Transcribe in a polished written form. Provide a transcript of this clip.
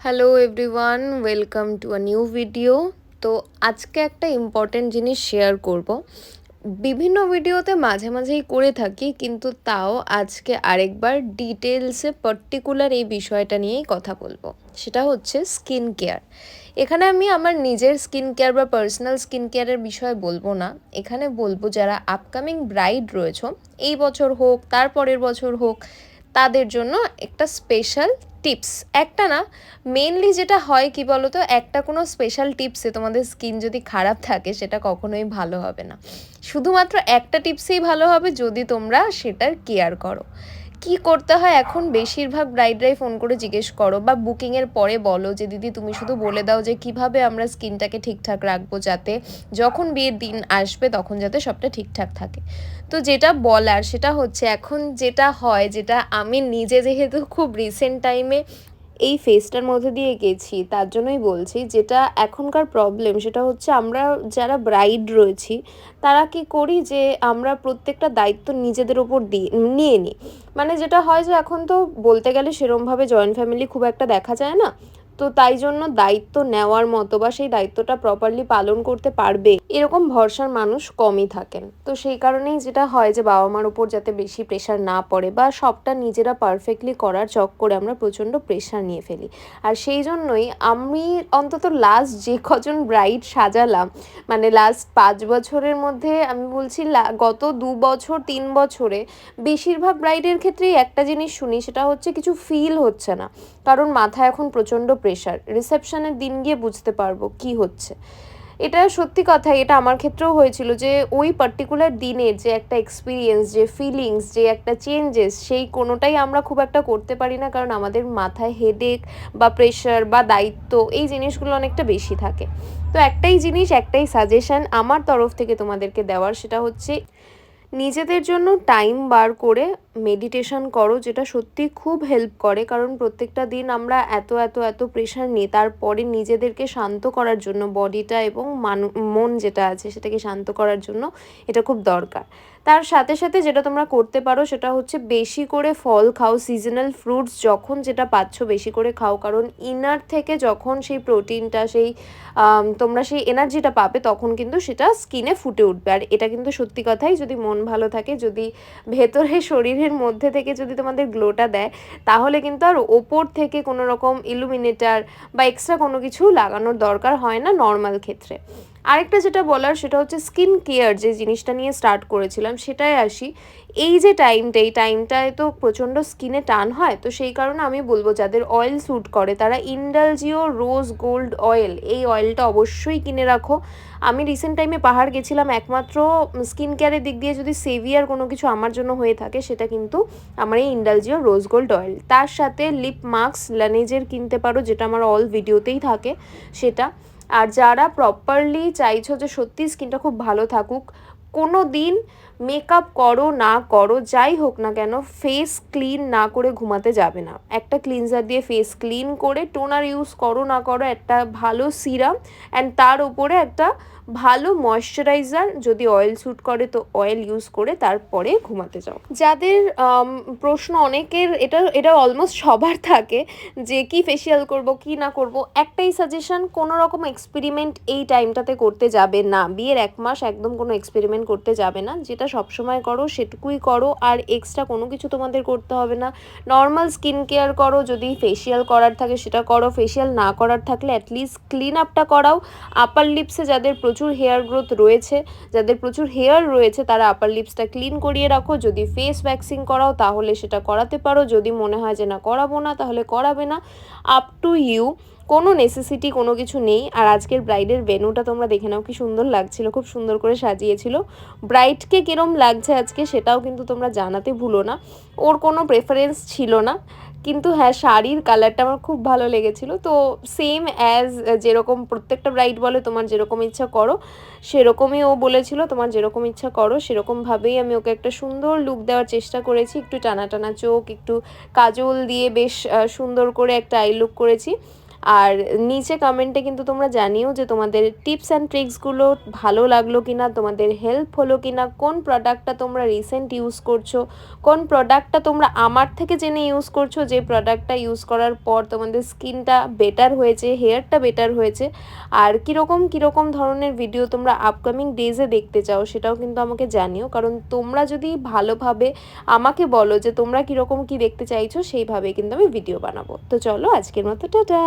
Hello everyone, welcome to a new video. তো আজকে একটা ইম্পর্টেন্ট জিনিস শেয়ার করব। বিভিন্ন ভিডিওতে মাঝে মাঝেই করে থাকি, কিন্তু তাও আজকে আরেকবার ডিটেলসে পার্টিকুলার এই বিষয়টা নিয়েই কথা বলবো। সেটা হচ্ছে স্কিন কেয়ার। এখানে আমি আমার নিজের স্কিন কেয়ার বা পার্সোনাল স্কিন কেয়ারের বিষয়ে বলবো না। এখানে বলবো যারা আপকামিং ব্রাইড রয়েছে, এই বছর হোক তার পরের বছর হোক, তাদের জন্য একটা স্পেশাল টিপস। একটা না, মেনলি যেটা হয় কি বলো তো, একটা কোনো স্পেশাল টিপসে তোমাদের স্কিন যদি খারাপ থাকে সেটা কখনোই ভালো হবে না। শুধুমাত্র একটা টিপসেই ভালো হবে যদি তোমরা সেটার কেয়ার করো। কি করতে হয়, এখন বেশিরভাগ ব্রাইডরাই ফোন করে জিজ্ঞেস করো বা বুকিংয়ের পরে বলো যে দিদি তুমি শুধু বলে দাও যে কিভাবে আমরা স্কিনটাকে ঠিকঠাক রাখবো, যাতে যখন বিয়ের দিন আসবে তখন যাতে সবটা ঠিকঠাক থাকে। তো যেটা বলার সেটা হচ্ছে, এখন যেটা হয়, যেটা আমি নিজে যেহেতু খুব রিসেন্ট টাইমে এই ফেজটার মধ্যে দিয়ে গেছি, তার জন্যই বলছি, যেটা এখনকার প্রবলেম সেটা হচ্ছে আমরা যারা ব্রাইড রয়েছি তারা কি করি যে আমরা প্রত্যেকটা দায়িত্ব নিজেদের ওপর নিয়ে নিই। মানে যেটা হয় যে এখন তো বলতে গেলে সেরমভাবে জয়েন্ট ফ্যামিলি খুব একটা দেখা যায় না। তো তাই জন্য দায়িত্ব নেওয়ার মতো বা সেই দায়িত্বটা প্রপারলি পালন করতে পারবে এরকম ভরসার মানুষ কমই থাকেন। তো সেই কারণেই যেটা হয় যে বাবা মার উপর যাতে বেশি প্রেশার না পড়ে বা সবটা নিজেরা পারফেক্টলি করার চক্করে আমরা প্রচণ্ড প্রেশার নিয়ে ফেলি। আর সেই জন্যই আমি অন্তত লাস্ট যে কজন ব্রাইড সাজালাম, মানে লাস্ট 5 বছরের মধ্যে আমি বলছি গত 2 বছর 3 বছরে বেশিরভাগ ব্রাইডের ক্ষেত্রেই একটা জিনিস শুনি, সেটা হচ্ছে কিছু ফিল হচ্ছে না, কারণ মাথায় এখন প্রচণ্ড প্রেশার। রিসেপশনের দিন গিয়ে বুঝতে পারবো কি হচ্ছে। এটা সত্যি কথা, এটা আমার ক্ষেত্রেও হয়েছিল যে ওই পার্টিকুলার দিনের যে একটা এক্সপিরিয়েন্স, যে ফিলিংস, যে একটা চেঞ্জেস, সেই কোনোটাই আমরা খুব একটা করতে পারি না, কারণ আমাদের মাথায় হেডেক বা প্রেশার বা দায়িত্ব এই জিনিসগুলো অনেকটা বেশি থাকে। তো একটাই জিনিস, একটাই সাজেশন আমার তরফ থেকে তোমাদেরকে দেওয়ার, সেটা হচ্ছে নিজেদের জন্য টাইম বার করে মেডিটেশন করো, যেটা সত্যি খুব হেল্প করে। কারণ প্রত্যেকটা দিন আমরা এত এত এত প্রেশার নিই, তারপরে নিজেদেরকে শান্ত করার জন্য বডিটা এবং মন যেটা আছে সেটাকে শান্ত করার জন্য এটা খুব দরকার। তার সাথে সাথে যেটা তোমরা করতে পারো সেটা হচ্ছে বেশি করে ফল খাও, সিজনাল ফ্রুটস যখন যেটা পাচ্ছ বেশি করে খাও, কারণ ইনার থেকে যখন সেই প্রোটিনটা, সেই তোমরা সেই এনার্জিটা পাবে তখন কিন্তু সেটা স্কিনে ফুটে উঠবে। আর এটা কিন্তু সত্যি কথাই, যদি মন ভালো থাকে, যদি ভেতরে শরীরের মধ্যে থেকে যদি তোমাদের গ্লোটা দেয়, তাহলে কিন্তু আর ওপর থেকে কোনো রকম ইলুমিনেটার বা এক্সট্রা কোনো কিছু লাগানোর দরকার হয় না নর্মাল ক্ষেত্রে। আরেকটা যেটা বলার সেটা হচ্ছে স্কিন কেয়ার, যে জিনিসটা নিয়ে স্টার্ট করেছিলাম সেটাই আসি। এই যে এই টাইমটায় তো প্রচণ্ড স্কিনে টান হয়, তো সেই কারণে আমি বলবো যাদের অয়েল স্যুট করে তারা ইন্ডালজিও রোজ গোল্ড অয়েল, এই অয়েলটা অবশ্যই কিনে রাখো। আমি রিসেন্ট টাইমে পাহাড় গেছিলাম, একমাত্র স্কিন কেয়ারের দিক দিয়ে যদি সেভিয়ার কোনো কিছু আমার জন্য হয়ে থাকে সেটা কিন্তু আমার এই ইন্ডালজিও রোজ গোল্ড অয়েল। তার সাথে লিপ মাস্ক ল্যানেজের কিনতে পারো, যেটা আমার অল ভিডিওতেই থাকে সেটা। আর যারা প্রপারলি চাইছো যে সত্যি স্কিনটা খুব ভালো থাকুক, কোনো দিন মেকআপ করো না করো যাই হোক না কেন, ফেস ক্লিন না করে ঘুমাতে যাবে না। একটা ক্লিনজার দিয়ে ফেস ক্লিন করে, টোনার ইউজ করো না করো, একটা ভালো সিরাম অ্যান্ড তার উপরে একটা ভালো ময়শ্চারাইজার, যদি অয়েল স্যুট করে তো অয়েল ইউজ করে তারপরে ঘুমাতে যাও। যাদের প্রশ্ন অনেকের, এটা অলমোস্ট সবার থাকে যে কি ফেসিয়াল করব কি না করব, একটাই সাজেশন, কোনো রকম এক্সপেরিমেন্ট এই টাইমটাতে করতে যাবে না। বিয়ের 1 মাস একদম কোনো এক্সপেরিমেন্ট করতে যাবে না, যেটা সবসময় করো সেটুকুই করো, আর এক্সট্রা কোনো কিছু তোমাদের করতে হবে না। নর্মাল স্কিন কেয়ার করো, যদি ফেসিয়াল করার থাকে সেটা করো, ফেসিয়াল না করার থাকলে অ্যাটলিস্ট ক্লিন আপটা করাও। আপার লিপসে যাদের প্রচুর হেয়ার গ্রোথ রয়েছে, যাদের প্রচুর হেয়ার রয়েছে, তারা আপার লিপসটা ক্লিন করিয়ে রাখো। যদি ফেস ভ্যাক্সিং করাও তাহলে সেটা করাতে পারো, যদি মনে হয় যে না করাবো না তাহলে করাবে না, আপ টু ইউ, কোনো নেসেসিটি কোনো কিছু নেই। আর আজকের ব্রাইডের ভেন্যুটা তোমরা দেখে নাও, কি সুন্দর লাগছিল, খুব সুন্দর করে সাজিয়েছিল। ব্রাইডকে কিরম লাগছে আজকে সেটাও কিন্তু তোমরা জানাতে ভুলো না। ওর কোনো প্রেফারেন্স ছিল না, কিন্তু হ্যাঁ শাড়ির কালারটা আমার খুব ভালো লেগেছিল। তো সেম অ্যাজ যেরকম প্রত্যেকটা ব্রাইড বলে তোমার যেরকম ইচ্ছা করো, সেরকমই ও বলেছিল তোমার যেরকম ইচ্ছা করো, সেরকমভাবেই আমি ওকে একটা সুন্দর লুক দেওয়ার চেষ্টা করেছি। একটু টানা টানা চোখ, একটু কাজল দিয়ে বেশ সুন্দর করে একটা আই লুক করেছি। আর নিচে কমেন্টে কিন্তু তোমরা জানিও যে তোমাদের টিপস অ্যান্ড ট্রিক্সগুলো ভালো লাগলো কি না, তোমাদের হেল্প হলো কি না, কোন প্রোডাক্টটা তোমরা রিসেন্ট ইউজ করছো, কোন প্রোডাক্টটা তোমরা আমার থেকে জেনে ইউজ করছো, যে প্রোডাক্টটা ইউজ করার পর তোমাদের স্কিনটা বেটার হয়েছে, হেয়ারটা বেটার হয়েছে, আর কীরকম ধরনের ভিডিও তোমরা আপকামিং ডেজে দেখতে চাও সেটাও কিন্তু আমাকে জানিও। কারণ তোমরা যদি ভালোভাবে আমাকে বলো যে তোমরা কীরকম কী দেখতে চাইছো, সেইভাবে কিন্তু আমি ভিডিও বানাবো। তো চলো আজকের মতো টাটা।